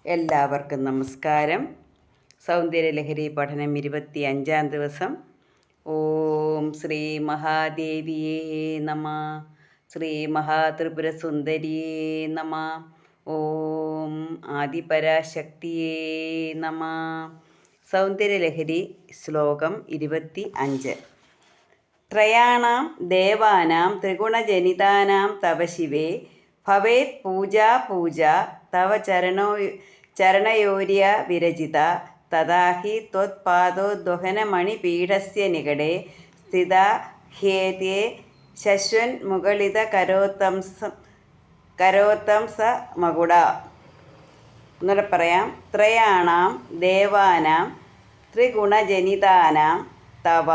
എല്ലാവർക്കും നമസ്കാരം. സൗന്ദര്യലഹരി പഠനം 25-ാം ദിവസം. ഓം ശ്രീ മഹാദേവിയേ നമ. ശ്രീ മഹാത്രിപുരസുന്ദരിയേ നമ. ഓം ആദിപരാശക്തിയേ നമ. സൗന്ദര്യലഹരി ശ്ലോകം 25. ത്രയാണാം ദേവാനാം ത്രിഗുണജനിതാനാം തവ ശിവേ ഭവേത് പൂജാ പൂജ തവ ചരണയോര്യ വിരചിത തഥാ ഹി ത്വത്പാദോദ്വഹനമണിപീഠസ്യ നികടേ സ്ഥിത ഹ്യേതേ ശശ്വൻ മുകളിത കരോത്തം സ മകുട. ഒന്നുകൂടെ പറയാം. ത്രയാണാം ദേവാനാം ത്രിഗുണജനിതാനാം തവ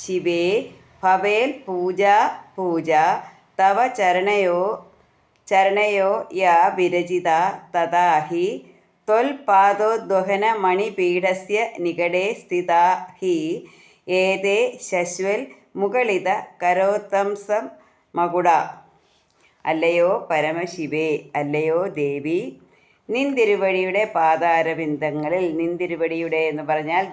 ശിവേ ഭവേൽ പൂജാ പൂജ തവ ചരണയോ യാ വിരചിത തഥാ ഹി ത്വൽപാദോദ്വഹനമണിപീഠസ്യ നികടേ സ്ഥിതാ ഹി ഏതേ ശശ്വൽ മുകളിത കരോത്തംസം മകുട. അല്ലയോ പരമശിവേ, അല്ലയോ ദേവി, നിന്തിരുവടിയുടെ പാതാരവിന്ദങ്ങളിൽ, നിന്തിരുവടിയുടെ എന്ന് പറഞ്ഞാൽ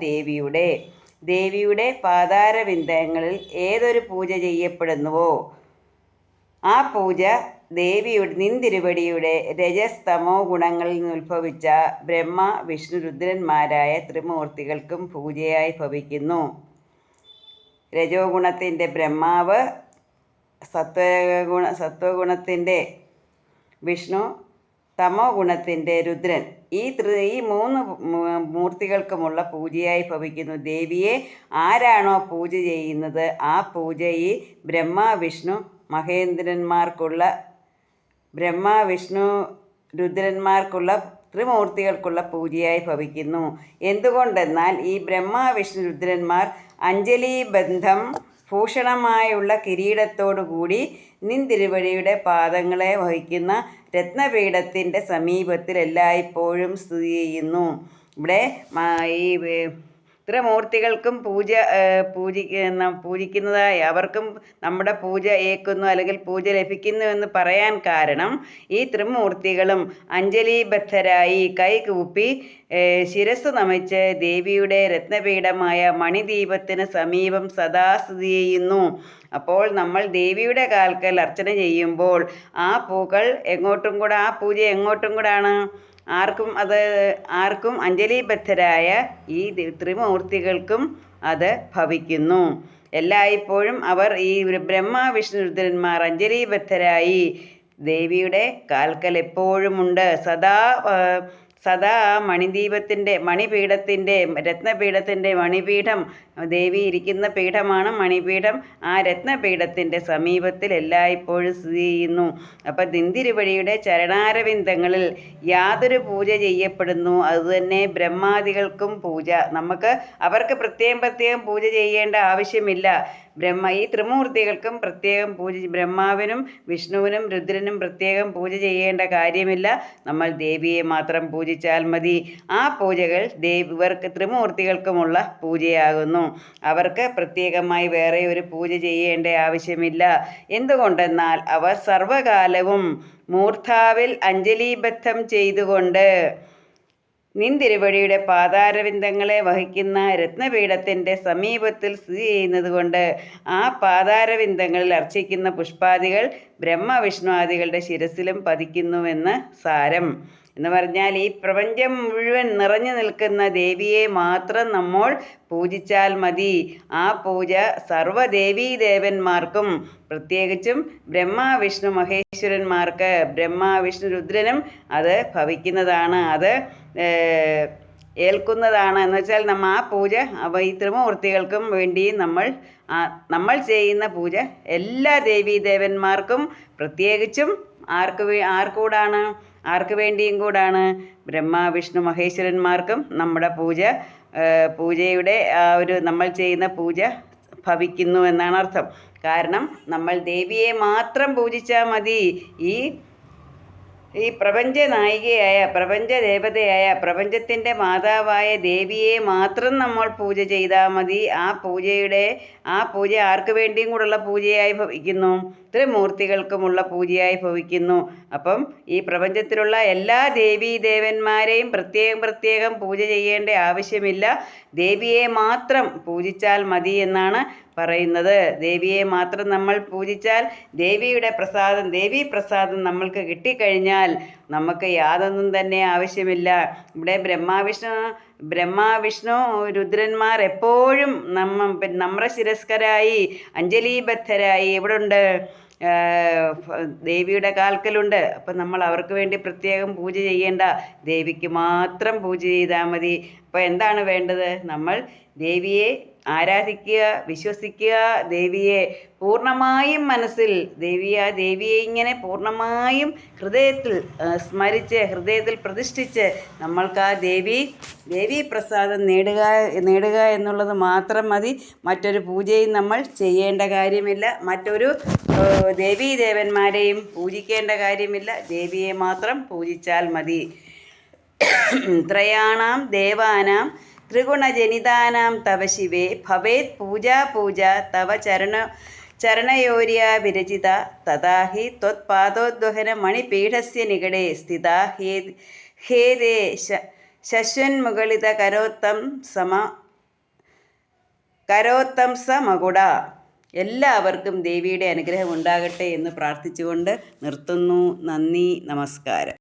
ദേവിയുടെ പാതാരവിന്ദങ്ങളിൽ ഏതൊരു പൂജ ചെയ്യപ്പെടുന്നുവോ ആ പൂജ നിന്തിരുവടിയുടെ രജസ്തമോ ഗുണങ്ങളിൽ നിന്ന് ഉത്ഭവിച്ച ബ്രഹ്മ വിഷ്ണു രുദ്രന്മാരായ ത്രിമൂർത്തികൾക്കും പൂജയായി ഭവിക്കുന്നു. രജോ ഗുണത്തിൻ്റെ ബ്രഹ്മാവ്, സത്വഗുണത്തിൻ്റെ വിഷ്ണു, തമോ ഗുണത്തിൻ്റെ രുദ്രൻ, ഈ മൂന്ന് മൂർത്തികൾക്കുമുള്ള പൂജയായി ഭവിക്കുന്നു. ദേവിയെ ആരാണോ പൂജ ചെയ്യുന്നത് ആ പൂജ ഈ ബ്രഹ്മ വിഷ്ണു രുദ്രന്മാർക്കുള്ള ത്രിമൂർത്തികൾക്കുള്ള പൂജയായി ഭവിക്കുന്നു. എന്തുകൊണ്ടെന്നാൽ ഈ ബ്രഹ്മ വിഷ്ണു രുദ്രന്മാർ അഞ്ജലീബന്ധം ഭൂഷണമായുള്ള കിരീടത്തോടുകൂടി നിന്തിരുവടിയുടെ പാദങ്ങളെ വഹിക്കുന്ന രത്നപീഠത്തിൻ്റെ സമീപത്തിൽ എല്ലായ്പ്പോഴും സ്ഥിതി ചെയ്യുന്നു. ഇവിടെ ഈ ത്രിമൂർത്തികൾക്കും പൂജിക്കുന്നതായി അവർക്കും നമ്മുടെ പൂജ ഏൽക്കുന്നു അല്ലെങ്കിൽ പൂജ ലഭിക്കുന്നു എന്ന് പറയാൻ കാരണം ഈ ത്രിമൂർത്തികളും അഞ്ജലീബദ്ധരായി കൈകൂപ്പി ശിരസ് നമിച്ച് ദേവിയുടെ രത്നപീഠമായ മണിദീപത്തിന് സമീപം സദാ സ്ഥിതി ചെയ്യുന്നു. അപ്പോൾ നമ്മൾ ദേവിയുടെ കാൽക്കൽ അർച്ചന ചെയ്യുമ്പോൾ ആ പൂക്കൾ ആ പൂജ എങ്ങോട്ടും കൂടാണ് ആർക്കും അഞ്ജലിബദ്ധരായ ഈ ത്രിമൂർത്തികൾക്കും അത് ഭവിക്കുന്നു. എല്ലായ്പ്പോഴും അവർ ഈ ബ്രഹ്മ വിഷ്ണു രുദ്രന്മാർ അഞ്ജലിബദ്ധരായി ദേവിയുടെ കാൽക്കൽ എപ്പോഴുമുണ്ട്. സദാ മണിപീഠത്തിൻ്റെ രത്നപീഠത്തിൻ്റെ മണിപീഠം, ദേവി ഇരിക്കുന്ന പീഠമാണ് മണിപീഠം. ആ രത്നപീഠത്തിൻ്റെ സമീപത്തിൽ എല്ലായ്പ്പോഴും സ്ഥിതി ചെയ്യുന്നു. അപ്പം നിന്തിരുവടിയുടെ ചരണാരവിന്ദങ്ങളിൽ യാതൊരു പൂജ ചെയ്യപ്പെടുന്നു അതുതന്നെ ബ്രഹ്മാദികൾക്കും പൂജ. അവർക്ക് പ്രത്യേകം പൂജ ചെയ്യേണ്ട ആവശ്യമില്ല. ഈ ത്രിമൂർത്തികൾക്കും പ്രത്യേകം ബ്രഹ്മാവിനും വിഷ്ണുവിനും രുദ്രനും പ്രത്യേകം പൂജ ചെയ്യേണ്ട കാര്യമില്ല. നമ്മൾ ദേവിയെ മാത്രം പൂജിച്ചാൽ മതി. ആ പൂജകൾ ഇവർക്ക് ത്രിമൂർത്തികൾക്കുമുള്ള പൂജയാകുന്നു. അവർക്ക് പ്രത്യേകമായി വേറെ ഒരു പൂജ ചെയ്യേണ്ട ആവശ്യമില്ല. എന്തുകൊണ്ടെന്നാൽ അവർ സർവകാലവും മൂർധാവിൽ അഞ്ജലിബദ്ധം ചെയ്തുകൊണ്ട് നിന്തിരുവടിയുടെ പാതാരവിന്ദങ്ങളെ വഹിക്കുന്ന രത്നപീഠത്തിൻ്റെ സമീപത്തിൽ സ്ഥിതി ചെയ്യുന്നത് കൊണ്ട് ആ പാതാരവിന്ദങ്ങളിൽ അർച്ചിക്കുന്ന പുഷ്പാദികൾ ബ്രഹ്മവിഷ്ണുവാദികളുടെ ശിരസിലും പതിക്കുന്നുവെന്ന് സാരം. എന്ന് പറഞ്ഞാൽ ഈ പ്രപഞ്ചം മുഴുവൻ നിറഞ്ഞു നിൽക്കുന്ന ദേവിയെ മാത്രം നമ്മൾ പൂജിച്ചാൽ മതി. ആ പൂജ സർവ്വദേവീദേവന്മാർക്കും, പ്രത്യേകിച്ചും ബ്രഹ്മ വിഷ്ണു മഹേശ്വരന്മാർക്ക്, ബ്രഹ്മ വിഷ്ണു രുദ്രനും അത് ഭവിക്കുന്നതാണ്, അത് ഏൽക്കുന്നതാണ്. എന്ന് വെച്ചാൽ ആ പൂജ ഈ ത്രിമൂർത്തികൾക്കും വേണ്ടി നമ്മൾ ചെയ്യുന്ന പൂജ എല്ലാ ദേവീദേവന്മാർക്കും, പ്രത്യേകിച്ചും ആർക്ക് വേണ്ടിയും കൂടാണ് ബ്രഹ്മ വിഷ്ണു മഹേശ്വരന്മാർക്കും നമ്മുടെ പൂജയുടെ നമ്മൾ ചെയ്യുന്ന പൂജ ഭവിക്കുന്നു എന്നാണ് അർത്ഥം. കാരണം നമ്മൾ ദേവിയെ മാത്രം പൂജിച്ചാൽ മതി. ഈ ഈ പ്രപഞ്ച നായികയായ, പ്രപഞ്ച ദേവതയായ, പ്രപഞ്ചത്തിൻ്റെ മാതാവായ ദേവിയെ മാത്രം നമ്മൾ പൂജ ചെയ്താൽ മതി. ആ പൂജ ആർക്ക് വേണ്ടിയും കൂടെയുള്ള പൂജയായി ഭവിക്കുന്നു, ത്രിമൂർത്തികൾക്കുമുള്ള പൂജയായി ഭവിക്കുന്നു. അപ്പം ഈ പ്രപഞ്ചത്തിലുള്ള എല്ലാ ദേവീദേവന്മാരെയും പ്രത്യേകം പൂജ ചെയ്യേണ്ട ആവശ്യമില്ല. ദേവിയെ മാത്രം പൂജിച്ചാൽ മതി എന്നാണ് പറയുന്നത്. ദേവിയെ മാത്രം നമ്മൾ പൂജിച്ചാൽ ദേവീ പ്രസാദം നമ്മൾക്ക് കിട്ടിക്കഴിഞ്ഞാൽ നമുക്ക് യാതൊന്നും തന്നെ ആവശ്യമില്ല. ഇവിടെ ബ്രഹ്മാവിഷ്ണു രുദ്രന്മാർ എപ്പോഴും നമ്രശിരസ്കരായി അഞ്ജലീബദ്ധരായി എവിടുണ്ട്, ദേവിയുടെ കാൽക്കലുണ്ട്. അപ്പം നമ്മൾ അവർക്ക് വേണ്ടി പ്രത്യേകം പൂജ ചെയ്യേണ്ട, ദേവിക്ക് മാത്രം പൂജ ചെയ്താൽ മതി. അപ്പോൾ എന്താണ് വേണ്ടത്? നമ്മൾ ദേവിയെ ആരാധിക്കുക, വിശ്വസിക്കുക. ദേവിയെ പൂർണ്ണമായും മനസ്സിൽ ദേവിയെ ഇങ്ങനെ പൂർണ്ണമായും ഹൃദയത്തിൽ സ്മരിച്ച്, ഹൃദയത്തിൽ പ്രതിഷ്ഠിച്ച് നമ്മൾക്ക് ആ ദേവീ പ്രസാദം നേടുക എന്നുള്ളത് മാത്രം മതി. മറ്റൊരു പൂജയും നമ്മൾ ചെയ്യേണ്ട കാര്യമില്ല. മറ്റൊരു ദേവീദേവന്മാരെയും പൂജിക്കേണ്ട കാര്യമില്ല. ദേവിയെ മാത്രം പൂജിച്ചാൽ മതി. ത്രയാണാം ദേവാനാം ത്രിഗുണജനിതാനാം തവ ശിവേ ഭവേത് പൂജ തവ ചരണയോര്യാ വിരചിത തഥാ ഹി ത്വത്പാദോദ്വഹന മണിപീഠസ്യ നികടേ സ്ഥിതാ ഹേദേ ശശ്വന്മുകളിത കരോത്തം സമകുട. എല്ലാവർക്കും ദേവിയുടെ അനുഗ്രഹം ഉണ്ടാകട്ടെ എന്ന് പ്രാർത്ഥിച്ചുകൊണ്ട് നിർത്തുന്നു. നന്ദി, നമസ്കാരം.